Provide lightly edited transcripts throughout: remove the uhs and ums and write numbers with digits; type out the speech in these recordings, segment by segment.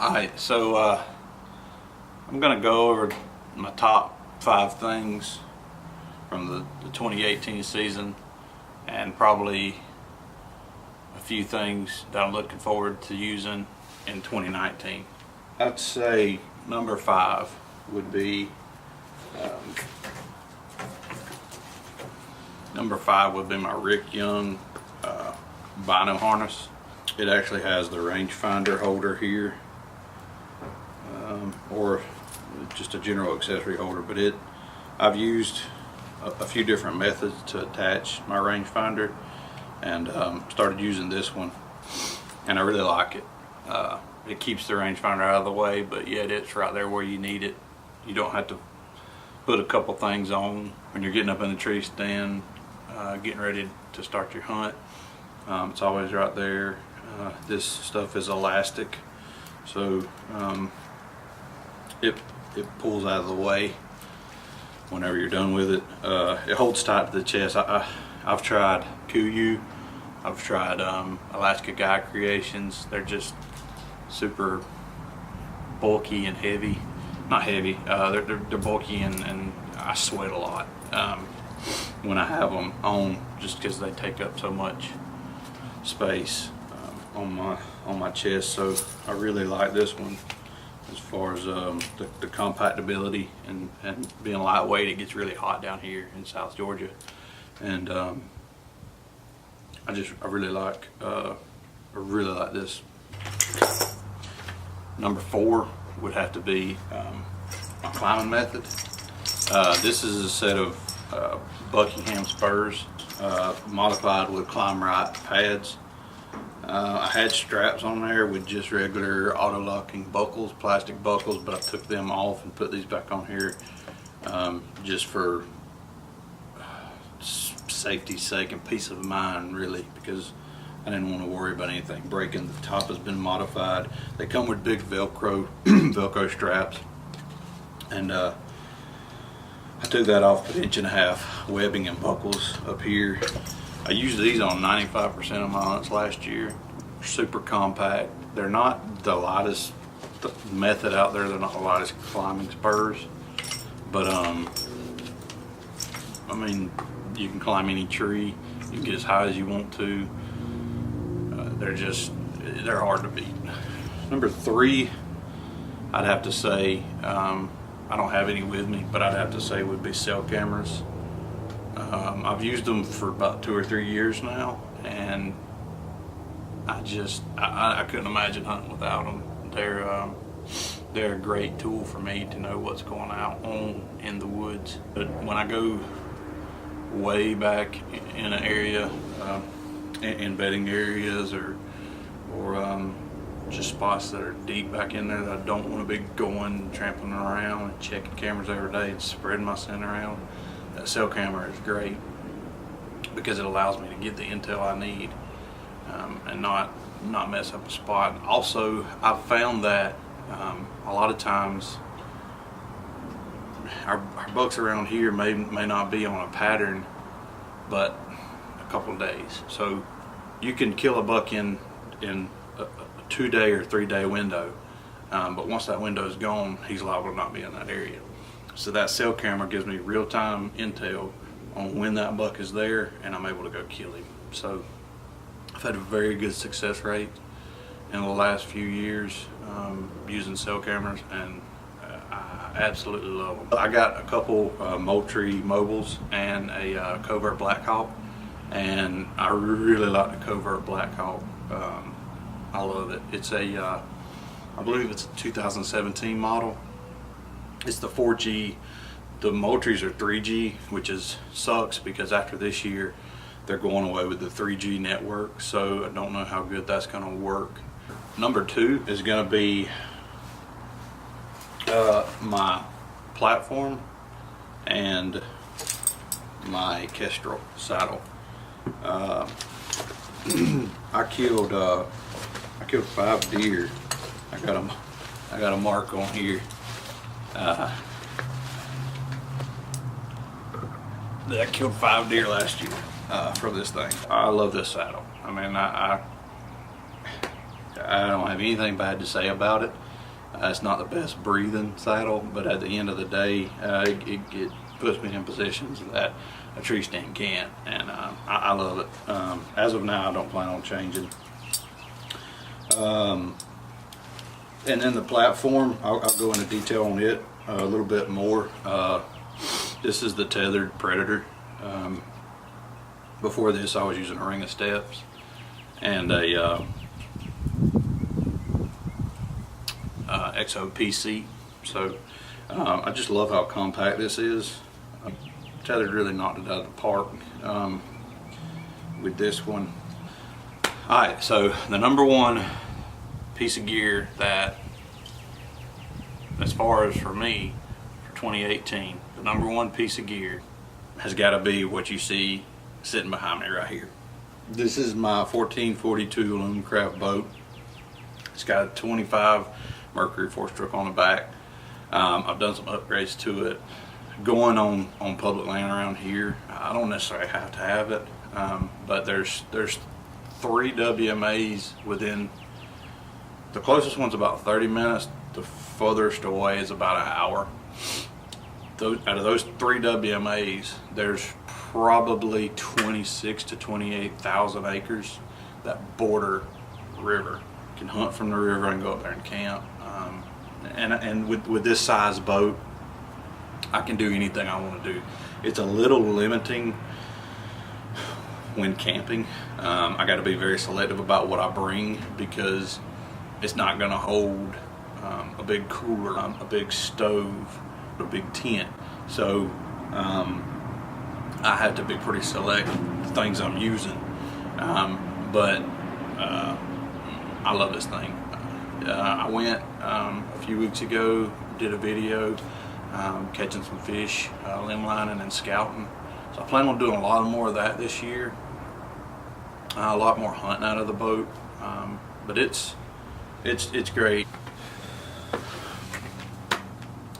Alright, so I'm going to go over my top 5 things from the 2018 season and probably a few things that I'm looking forward to using in 2019. I'd say number 5 would be my Rick Young Bino harness. It actually has the rangefinder holder here, or just a general accessory holder, but I've used a few different methods to attach my rangefinder, and started using this one, and I really like it. It keeps the rangefinder out of the way, but yet it's right there where you need it. You don't have to put a couple things on when you're getting up in the tree stand, getting ready to start your hunt. It's always right there. This stuff is elastic, so it pulls out of the way whenever you're done with it. It holds tight to the chest. I've tried KUIU, I've tried Alaska Guy Creations. They're just super bulky and heavy. Not heavy, they're bulky, and I sweat a lot when I have them on, just because they take up so much space on my chest. So I really like this one as far as the compactability and being lightweight. It gets really hot down here in South Georgia, and I really like this. Number 4 would have to be my climbing method. This is a set of Buckingham spurs modified with Climb Right pads. I had straps on there with just regular auto-locking buckles, plastic buckles, but I took them off and put these back on here just for safety's sake and peace of mind, really, because I didn't want to worry about anything breaking. The top has been modified. They come with big Velcro Velcro straps, and I took that off, put 1.5 inch webbing and buckles up here. I used these on 95% of my hunts last year. Super compact. They're not the lightest method out there. They're not the lightest climbing spurs, but I mean, you can climb any tree. You can get as high as you want to. They're hard to beat. Number 3, I'd have to say, I don't have any with me, but I'd have to say would be cell cameras. I've used them for about 2 or 3 years now, and I couldn't imagine hunting without them. They're a great tool for me to know what's going on in the woods. But when I go way back in an area, in bedding areas, or just spots that are deep back in there that I don't want to be going, trampling around and checking cameras every day and spreading my scent around, that cell camera is great because it allows me to get the intel I need and not mess up a spot. Also, I've found that a lot of times our bucks around here may not be on a pattern, but a couple of days. So you can kill a buck in a 2-day or 3-day window, but once that window is gone, he's liable to not be in that area. So that cell camera gives me real-time intel on when that buck is there, and I'm able to go kill him. So I've had a very good success rate in the last few years using cell cameras, and I absolutely love them. I got a couple Moultrie mobiles and a Covert Blackhawk, and I really like the Covert Blackhawk. I love it. It's I believe it's a 2017 model. It's the 4G. The Moultries are 3G, which sucks because after this year they're going away with the 3G network, so I don't know how good that's going to work. Number 2 is going to be my platform and my Kestrel saddle. I killed 5 deer. I got a mark on here. I killed 5 deer last year from this thing. I love this saddle. I mean, I don't have anything bad to say about it. It's not the best breathing saddle, but at the end of the day, it puts me in positions that a tree stand can't, and I love it. As of now, I don't plan on changing. And then the platform, I'll go into detail on it a little bit more. This is the tethered Predator. Before this, I was using a ring of steps and a XOP seat. So I just love how compact this is. Tethered really knocked it out of the park with this one. Alright, so the number one piece of gear that, as far as for me, for 2018, the number one piece of gear has got to be what you see sitting behind me right here. This is my 1442 Alumacraft boat. It's got a 25 Mercury 4-stroke on the back. I've done some upgrades to it. Going on public land around here, I don't necessarily have to have it, but there's 3 WMAs within. The closest one's about 30 minutes. The furthest away is about an hour. Out of those 3 WMAs, there's probably 26 to 28,000 acres that border river. You can hunt from the river and go up there and camp. And with this size boat, I can do anything I want to do. It's a little limiting when camping. I got to be very selective about what I bring, because it's not going to hold a big cooler, a big stove, a big tent. So I have to be pretty select the things I'm using. But I love this thing. I went a few weeks ago, did a video catching some fish, limb lining and scouting. So I plan on doing a lot more of that this year. A lot more hunting out of the boat, but it's great.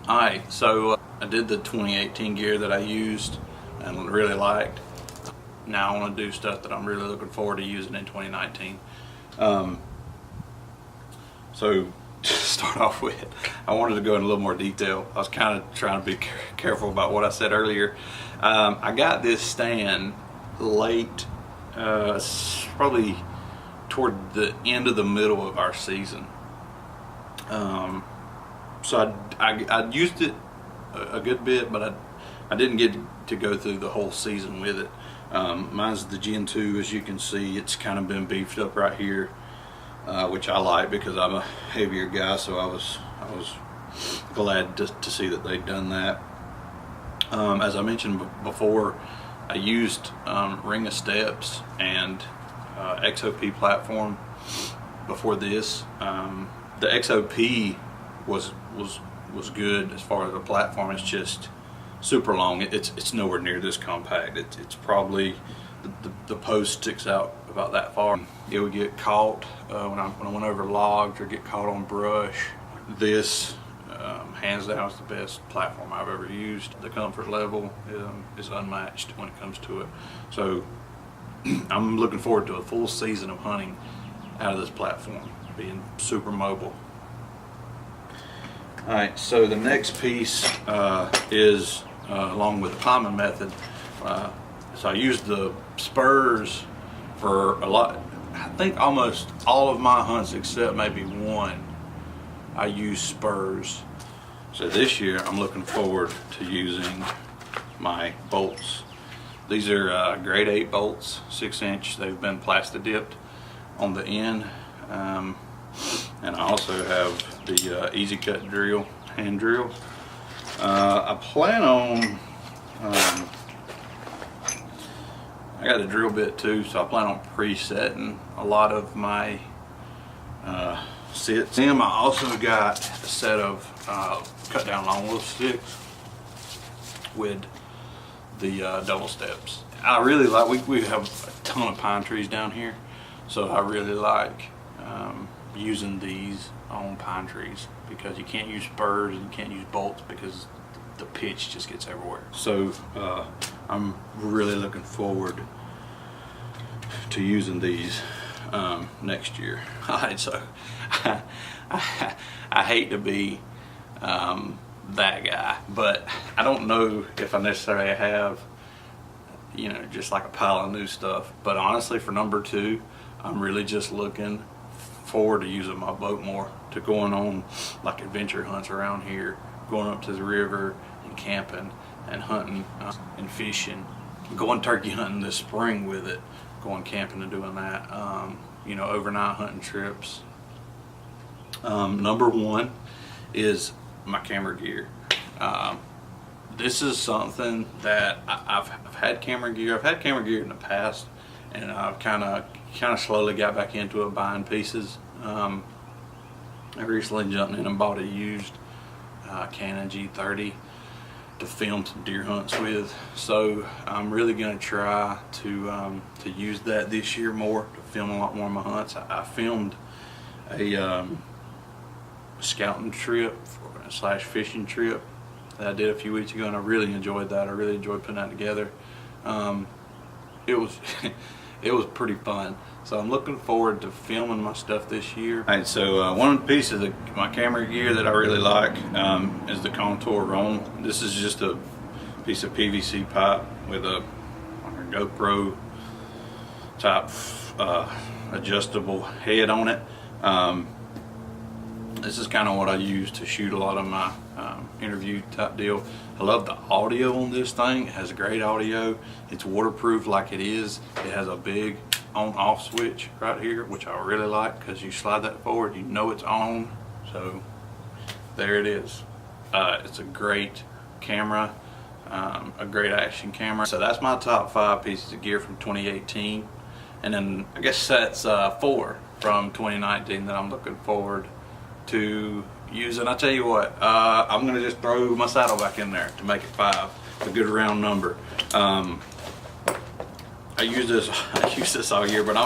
Alright, so I did the 2018 gear that I used and really liked. Now I want to do stuff that I'm really looking forward to using in 2019. So to start off with, I wanted to go in a little more detail. I was kind of trying to be careful about what I said earlier. I got this stand late, probably toward the end of the middle of our season. So I used it a good bit, but I didn't get to go through the whole season with it. Mine's the Gen 2, as you can see. It's kind of been beefed up right here, which I like because I'm a heavier guy, so I was glad to see that they'd done that. As I mentioned before, I used ring of steps and XOP platform before this. The XOP was good as far as the platform. It's just super long. It's nowhere near this compact. It's probably the post sticks out about that far. It would get caught when I went over logs or get caught on brush. This hands down is the best platform I've ever used. The comfort level is unmatched when it comes to it. So I'm looking forward to a full season of hunting out of this platform, being super mobile. Alright, so the next piece is along with the climbing method. So I used the spurs for a lot. I think almost all of my hunts except maybe one, I use spurs. So this year I'm looking forward to using my bolts. These are grade 8 bolts, 6-inch. They've been plastic dipped on the end. And I also have the Easy Cut drill, hand drill. I plan on, I got a drill bit too, so I plan on presetting a lot of my sits. And I also got a set of cut down longwood sticks with the double steps. I really like, we have a ton of pine trees down here, so I really like using these on pine trees, because you can't use spurs and you can't use bolts because the pitch just gets everywhere. So I'm really looking forward to using these. next year. All right, so I hate to be that guy, but I don't know if I necessarily have, you know, just like a pile of new stuff. But honestly, for number 2, I'm really just looking forward to using my boat more, to going on like adventure hunts around here, going up to the river and camping and hunting and fishing, going turkey hunting this spring with it, going camping and doing that, you know, overnight hunting trips. Number 1 is my camera gear. This is something that I've had camera gear. I've had camera gear in the past, and I've kind of slowly got back into it, buying pieces. I recently jumped in and bought a used Canon G30 to film some deer hunts with. So I'm really going to try to use that this year more, to film a lot more of my hunts. I filmed a scouting trip / fishing trip that I did a few weeks ago, and I really enjoyed that. I really enjoyed putting that together. It was it was pretty fun. So I'm looking forward to filming my stuff this year. All right, so one piece of my camera gear that I really like is the Contour Roam. This is just a piece of PVC pipe with a GoPro type adjustable head on it. This is kind of what I use to shoot a lot of my interview type deal. I love the audio on this thing. It has great audio. It's waterproof like it is. It has a big on-off switch right here, which I really like, because you slide that forward, you know it's on. So there it is. It's a great camera, a great action camera. So that's my top 5 pieces of gear from 2018. And then I guess that's 4 from 2019 that I'm looking forward to using. I tell you what, I'm gonna just throw my saddle back in there to make it 5, a good round number. I use this all year, but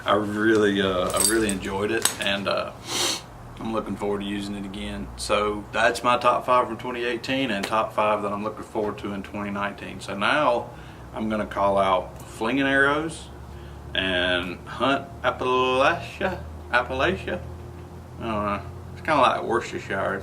I really enjoyed it, and I'm looking forward to using it again. So that's my top 5 from 2018 and top 5 that I'm looking forward to in 2019. So now I'm gonna call out Flinging Arrows and Hunt Appalachia. I don't know. It's kind of like Worcestershire.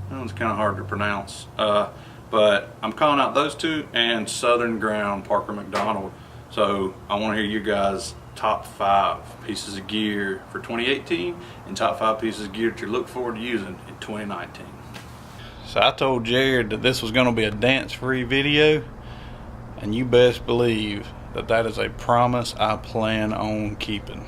That one's kind of hard to pronounce. But I'm calling out those 2 and Southern Ground Parker McDonald. So I want to hear you guys' top 5 pieces of gear for 2018 and top 5 pieces of gear that you look forward to using in 2019. So I told Jared that this was going to be a dance-free video, and you best believe that that is a promise I plan on keeping.